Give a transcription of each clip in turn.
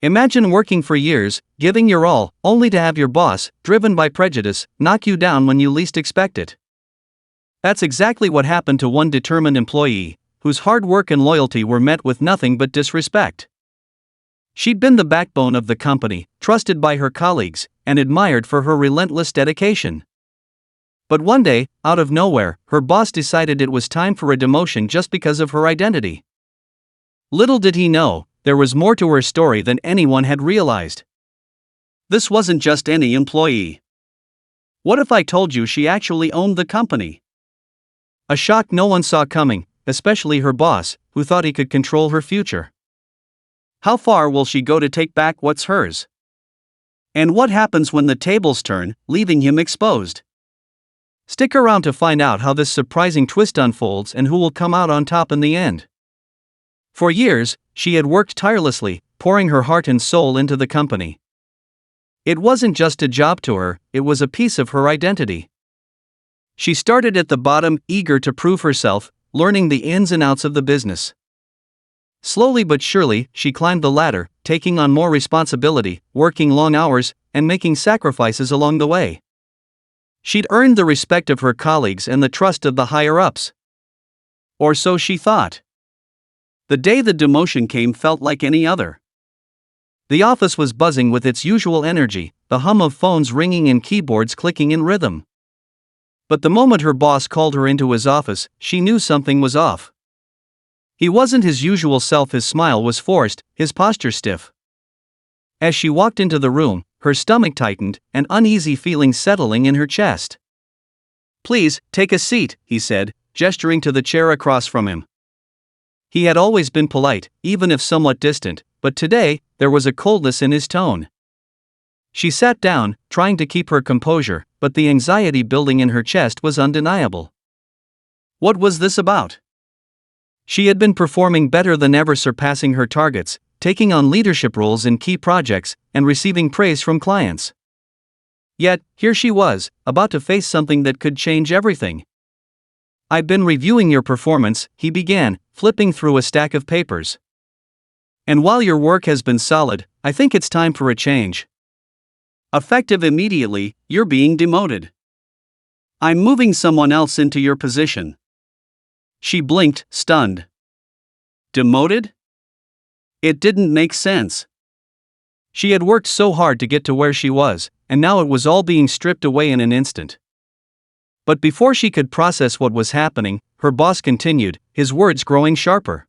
Imagine working for years, giving your all, only to have your boss, driven by prejudice, knock you down when you least expect it. That's exactly what happened to one determined employee, whose hard work and loyalty were met with nothing but disrespect. She'd been the backbone of the company, trusted by her colleagues, and admired for her relentless dedication. But one day, out of nowhere, her boss decided it was time for a demotion just because of her identity. Little did he know, there was more to her story than anyone had realized. This wasn't just any employee. What if I told you she actually owned the company? A shock no one saw coming, especially her boss, who thought he could control her future. How far will she go to take back what's hers? And what happens when the tables turn, leaving him exposed? Stick around to find out how this surprising twist unfolds and who will come out on top in the end. For years, she had worked tirelessly, pouring her heart and soul into the company. It wasn't just a job to her, it was a piece of her identity. She started at the bottom, eager to prove herself, learning the ins and outs of the business. Slowly but surely, she climbed the ladder, taking on more responsibility, working long hours, and making sacrifices along the way. She'd earned the respect of her colleagues and the trust of the higher-ups. Or so she thought. The day the demotion came felt like any other. The office was buzzing with its usual energy, the hum of phones ringing and keyboards clicking in rhythm. But the moment her boss called her into his office, she knew something was off. He wasn't his usual self, his smile was forced, his posture stiff. As she walked into the room, her stomach tightened, an uneasy feeling settling in her chest. "Please, take a seat," he said, gesturing to the chair across from him. He had always been polite, even if somewhat distant, but today, there was a coldness in his tone. She sat down, trying to keep her composure, but the anxiety building in her chest was undeniable. What was this about? She had been performing better than ever, surpassing her targets, taking on leadership roles in key projects, and receiving praise from clients. Yet, here she was, about to face something that could change everything. "I've been reviewing your performance," he began, flipping through a stack of papers. "And while your work has been solid, I think it's time for a change. Effective immediately, you're being demoted. I'm moving someone else into your position." She blinked, stunned. Demoted? It didn't make sense. She had worked so hard to get to where she was, and now it was all being stripped away in an instant. But before she could process what was happening, her boss continued, his words growing sharper.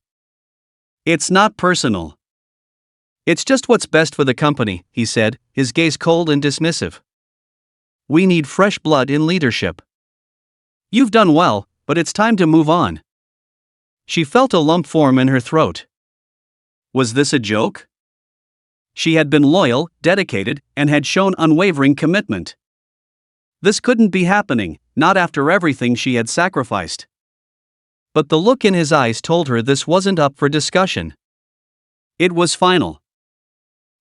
"It's not personal. It's just what's best for the company," he said, his gaze cold and dismissive. "We need fresh blood in leadership. You've done well, but it's time to move on." She felt a lump form in her throat. Was this a joke? She had been loyal, dedicated, and had shown unwavering commitment. This couldn't be happening, not after everything she had sacrificed. But the look in his eyes told her this wasn't up for discussion. It was final.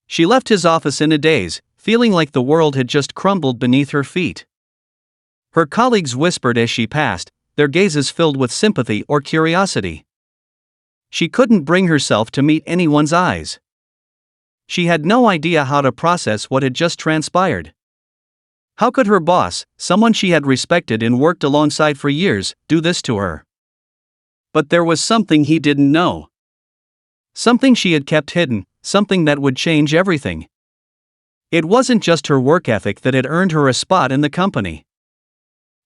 She left his office in a daze, feeling like the world had just crumbled beneath her feet. Her colleagues whispered as she passed, their gazes filled with sympathy or curiosity. She couldn't bring herself to meet anyone's eyes. She had no idea how to process what had just transpired. How could her boss, someone she had respected and worked alongside for years, do this to her? But there was something he didn't know. Something she had kept hidden, something that would change everything. It wasn't just her work ethic that had earned her a spot in the company.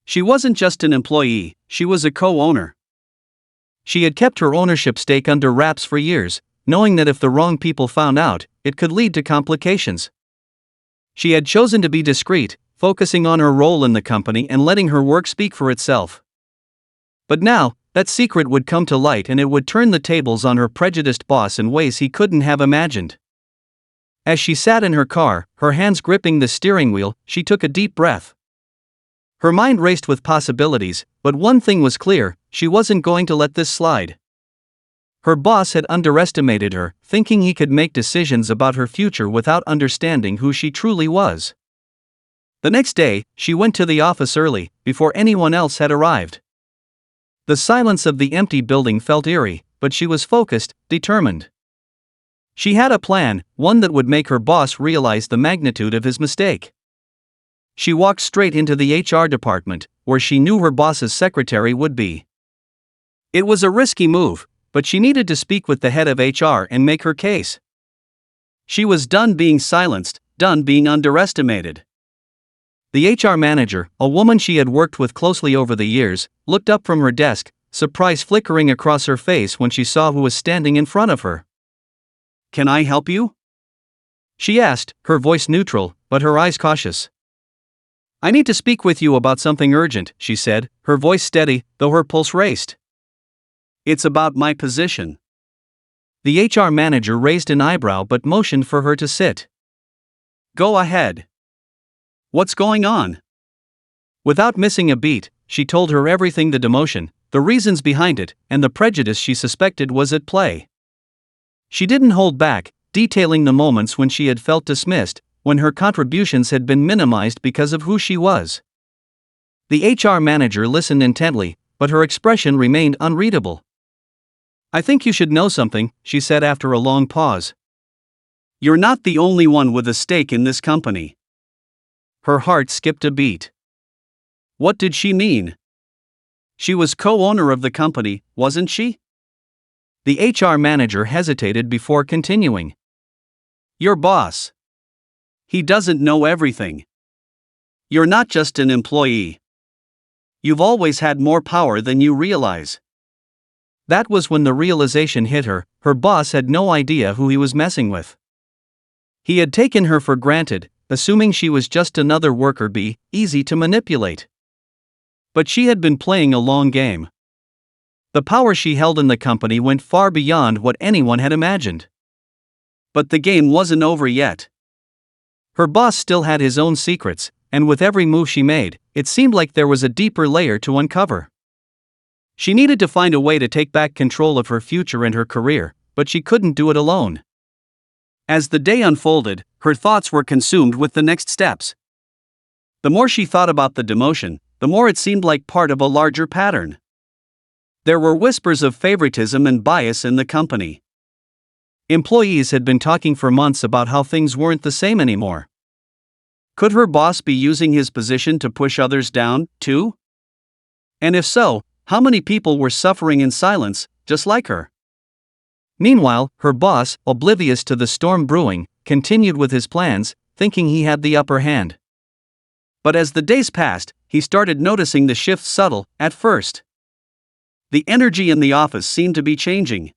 She wasn't just an employee, she was a co-owner. She had kept her ownership stake under wraps for years, knowing that if the wrong people found out, it could lead to complications. She had chosen to be discreet, focusing on her role in the company and letting her work speak for itself. But now, that secret would come to light and it would turn the tables on her prejudiced boss in ways he couldn't have imagined. As she sat in her car, her hands gripping the steering wheel, she took a deep breath. Her mind raced with possibilities, but one thing was clear, she wasn't going to let this slide. Her boss had underestimated her, thinking he could make decisions about her future without understanding who she truly was. The next day, she went to the office early, before anyone else had arrived. The silence of the empty building felt eerie, but she was focused, determined. She had a plan, one that would make her boss realize the magnitude of his mistake. She walked straight into the HR department, where she knew her boss's secretary would be. It was a risky move, but she needed to speak with the head of HR and make her case. She was done being silenced, done being underestimated. The HR manager, a woman she had worked with closely over the years, looked up from her desk, surprise flickering across her face when she saw who was standing in front of her. "Can I help you?" she asked, her voice neutral, but her eyes cautious. "I need to speak with you about something urgent," she said, her voice steady, though her pulse raced. "It's about my position." The HR manager raised an eyebrow but motioned for her to sit. "Go ahead. What's going on?" Without missing a beat, she told her everything: the demotion, the reasons behind it, and the prejudice she suspected was at play. She didn't hold back, detailing the moments when she had felt dismissed, when her contributions had been minimized because of who she was. The HR manager listened intently, but her expression remained unreadable. "I think you should know something," she said after a long pause. "You're not the only one with a stake in this company." Her heart skipped a beat. What did she mean? She was co-owner of the company, wasn't she? The HR manager hesitated before continuing. "Your boss. He doesn't know everything. You're not just an employee. You've always had more power than you realize." That was when the realization hit her: her boss had no idea who he was messing with. He had taken her for granted, assuming she was just another worker bee, easy to manipulate. But she had been playing a long game. The power she held in the company went far beyond what anyone had imagined. But the game wasn't over yet. Her boss still had his own secrets, and with every move she made, it seemed like there was a deeper layer to uncover. She needed to find a way to take back control of her future and her career, but she couldn't do it alone. As the day unfolded, her thoughts were consumed with the next steps. The more she thought about the demotion, the more it seemed like part of a larger pattern. There were whispers of favoritism and bias in the company. Employees had been talking for months about how things weren't the same anymore. Could her boss be using his position to push others down, too? And if so, how many people were suffering in silence, just like her? Meanwhile, her boss, oblivious to the storm brewing, continued with his plans, thinking he had the upper hand. But as the days passed, he started noticing the shift, subtle at first. The energy in the office seemed to be changing.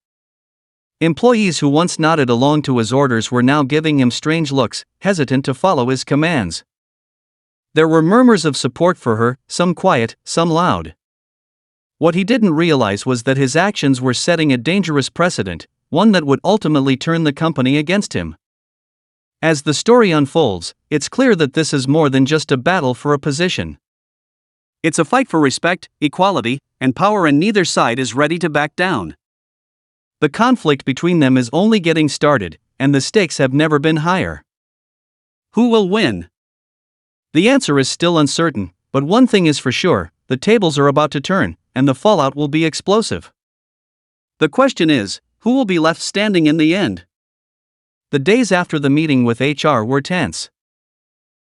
Employees who once nodded along to his orders were now giving him strange looks, hesitant to follow his commands. There were murmurs of support for her, some quiet, some loud. What he didn't realize was that his actions were setting a dangerous precedent, one that would ultimately turn the company against him. As the story unfolds, it's clear that this is more than just a battle for a position. It's a fight for respect, equality, and power, and neither side is ready to back down. The conflict between them is only getting started, and the stakes have never been higher. Who will win? The answer is still uncertain, but one thing is for sure: the tables are about to turn, and the fallout will be explosive. The question is, who will be left standing in the end? The days after the meeting with HR were tense.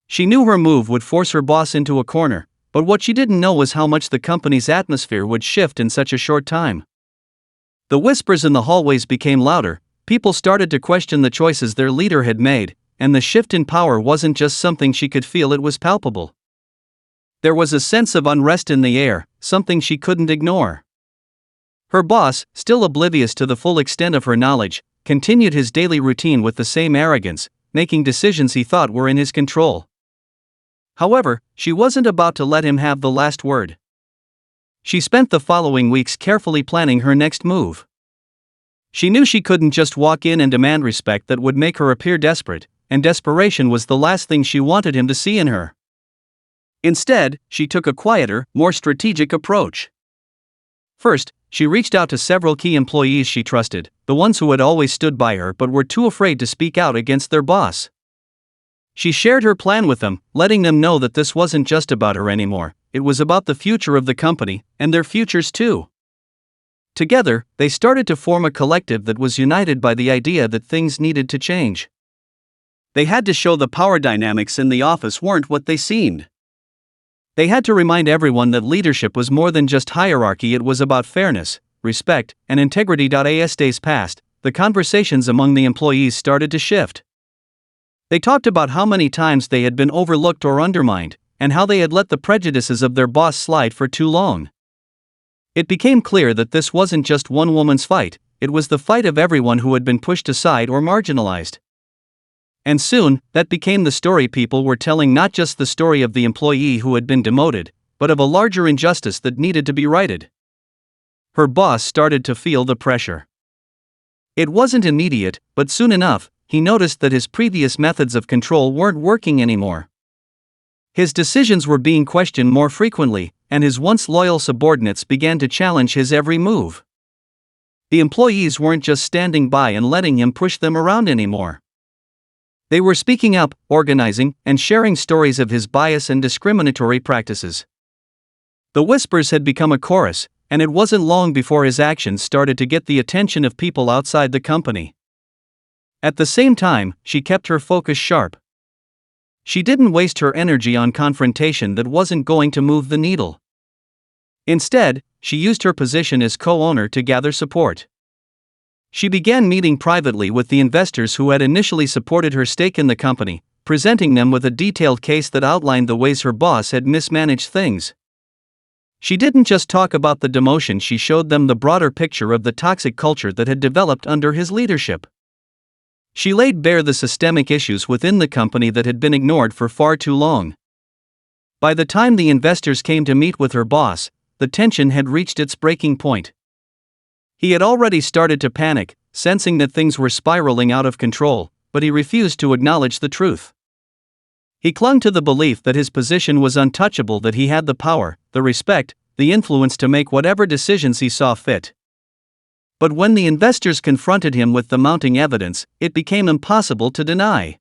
She knew her move would force her boss into a corner, but what she didn't know was how much the company's atmosphere would shift in such a short time. The whispers in the hallways became louder, people started to question the choices their leader had made, and the shift in power wasn't just something she could feel, it was palpable. There was a sense of unrest in the air, something she couldn't ignore. Her boss, still oblivious to the full extent of her knowledge, continued his daily routine with the same arrogance, making decisions he thought were in his control. However, she wasn't about to let him have the last word. She spent the following weeks carefully planning her next move. She knew she couldn't just walk in and demand respect that would make her appear desperate, and desperation was the last thing she wanted him to see in her. Instead, she took a quieter, more strategic approach. First, she reached out to several key employees she trusted, the ones who had always stood by her but were too afraid to speak out against their boss. She shared her plan with them, letting them know that this wasn't just about her anymore, it was about the future of the company, and their futures too. Together, they started to form a collective that was united by the idea that things needed to change. They had to show the power dynamics in the office weren't what they seemed. They had to remind everyone that leadership was more than just hierarchy, it was about fairness, respect, and integrity. As days passed, the conversations among the employees started to shift. They talked about how many times they had been overlooked or undermined, and how they had let the prejudices of their boss slide for too long. It became clear that this wasn't just one woman's fight, it was the fight of everyone who had been pushed aside or marginalized. And soon, that became the story people were telling, not just the story of the employee who had been demoted, but of a larger injustice that needed to be righted. Her boss started to feel the pressure. It wasn't immediate, but soon enough, he noticed that his previous methods of control weren't working anymore. His decisions were being questioned more frequently, and his once loyal subordinates began to challenge his every move. The employees weren't just standing by and letting him push them around anymore. They were speaking up, organizing, and sharing stories of his bias and discriminatory practices. The whispers had become a chorus, and it wasn't long before his actions started to get the attention of people outside the company. At the same time, she kept her focus sharp. She didn't waste her energy on confrontation that wasn't going to move the needle. Instead, she used her position as co-owner to gather support. She began meeting privately with the investors who had initially supported her stake in the company, presenting them with a detailed case that outlined the ways her boss had mismanaged things. She didn't just talk about the demotion, she showed them the broader picture of the toxic culture that had developed under his leadership. She laid bare the systemic issues within the company that had been ignored for far too long. By the time the investors came to meet with her boss, the tension had reached its breaking point. He had already started to panic, sensing that things were spiraling out of control, but he refused to acknowledge the truth. He clung to the belief that his position was untouchable, that he had the power, the respect, the influence to make whatever decisions he saw fit. But when the investors confronted him with the mounting evidence, it became impossible to deny.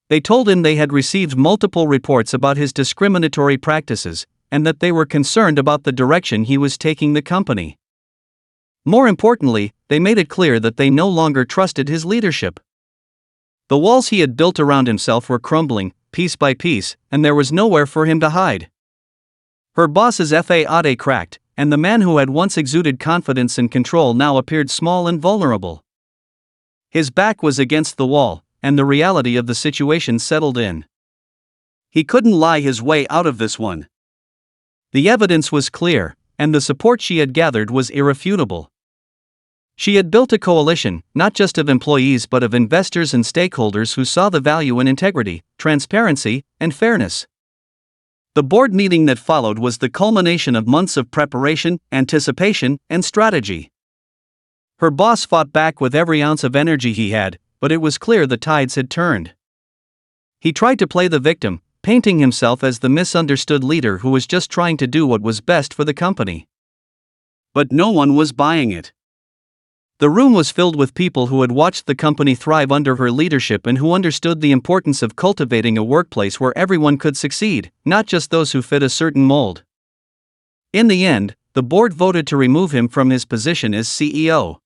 They told him they had received multiple reports about his discriminatory practices, and that they were concerned about the direction he was taking the company. More importantly, they made it clear that they no longer trusted his leadership. The walls he had built around himself were crumbling, piece by piece, and there was nowhere for him to hide. Her boss's facade cracked, and the man who had once exuded confidence and control now appeared small and vulnerable. His back was against the wall, and the reality of the situation settled in. He couldn't lie his way out of this one. The evidence was clear, and the support she had gathered was irrefutable. She had built a coalition, not just of employees but of investors and stakeholders who saw the value in integrity, transparency, and fairness. The board meeting that followed was the culmination of months of preparation, anticipation, and strategy. Her boss fought back with every ounce of energy he had, but it was clear the tides had turned. He tried to play the victim, painting himself as the misunderstood leader who was just trying to do what was best for the company. But no one was buying it. The room was filled with people who had watched the company thrive under her leadership and who understood the importance of cultivating a workplace where everyone could succeed, not just those who fit a certain mold. In the end, the board voted to remove him from his position as CEO.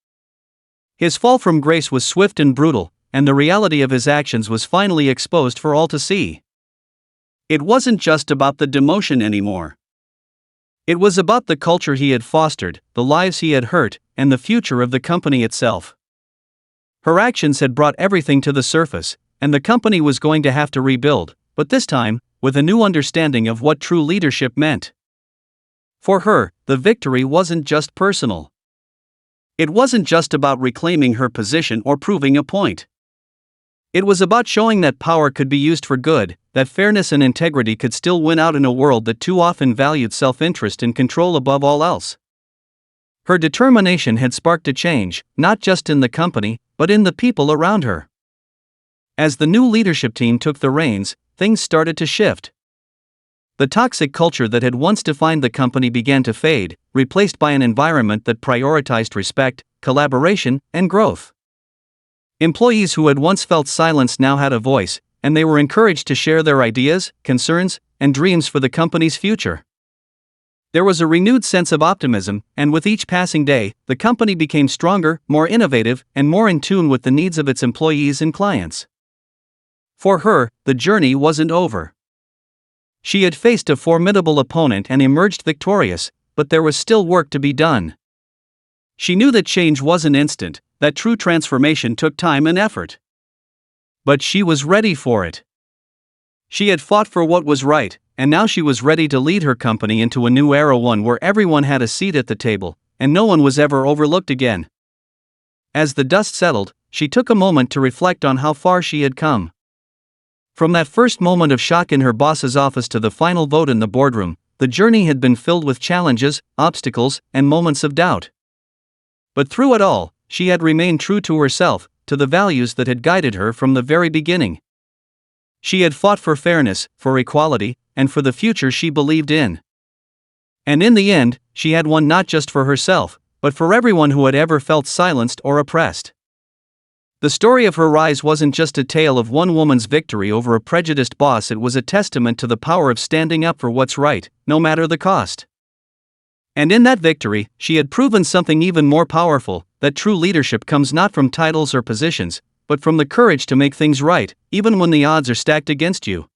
His fall from grace was swift and brutal, and the reality of his actions was finally exposed for all to see. It wasn't just about the demotion anymore. It was about the culture he had fostered, the lives he had hurt, and the future of the company itself. Her actions had brought everything to the surface, and the company was going to have to rebuild, but this time, with a new understanding of what true leadership meant. For her, the victory wasn't just personal. It wasn't just about reclaiming her position or proving a point. It was about showing that power could be used for good, that fairness and integrity could still win out in a world that too often valued self-interest and control above all else. Her determination had sparked a change, not just in the company, but in the people around her. As the new leadership team took the reins, things started to shift. The toxic culture that had once defined the company began to fade, replaced by an environment that prioritized respect, collaboration, and growth. Employees who had once felt silenced now had a voice, and they were encouraged to share their ideas, concerns, and dreams for the company's future. There was a renewed sense of optimism, and with each passing day, the company became stronger, more innovative, and more in tune with the needs of its employees and clients. For her, the journey wasn't over. She had faced a formidable opponent and emerged victorious, but there was still work to be done. She knew that change wasn't instant, that true transformation took time and effort. But she was ready for it. She had fought for what was right, and now she was ready to lead her company into a new era, one where everyone had a seat at the table, and no one was ever overlooked again. As the dust settled, she took a moment to reflect on how far she had come. From that first moment of shock in her boss's office to the final vote in the boardroom, the journey had been filled with challenges, obstacles, and moments of doubt. But through it all, she had remained true to herself, to the values that had guided her from the very beginning. She had fought for fairness, for equality, and for the future she believed in. And in the end, she had won not just for herself, but for everyone who had ever felt silenced or oppressed. The story of her rise wasn't just a tale of one woman's victory over a prejudiced boss, it was a testament to the power of standing up for what's right, no matter the cost. And in that victory, she had proven something even more powerful, that true leadership comes not from titles or positions, but from the courage to make things right, even when the odds are stacked against you.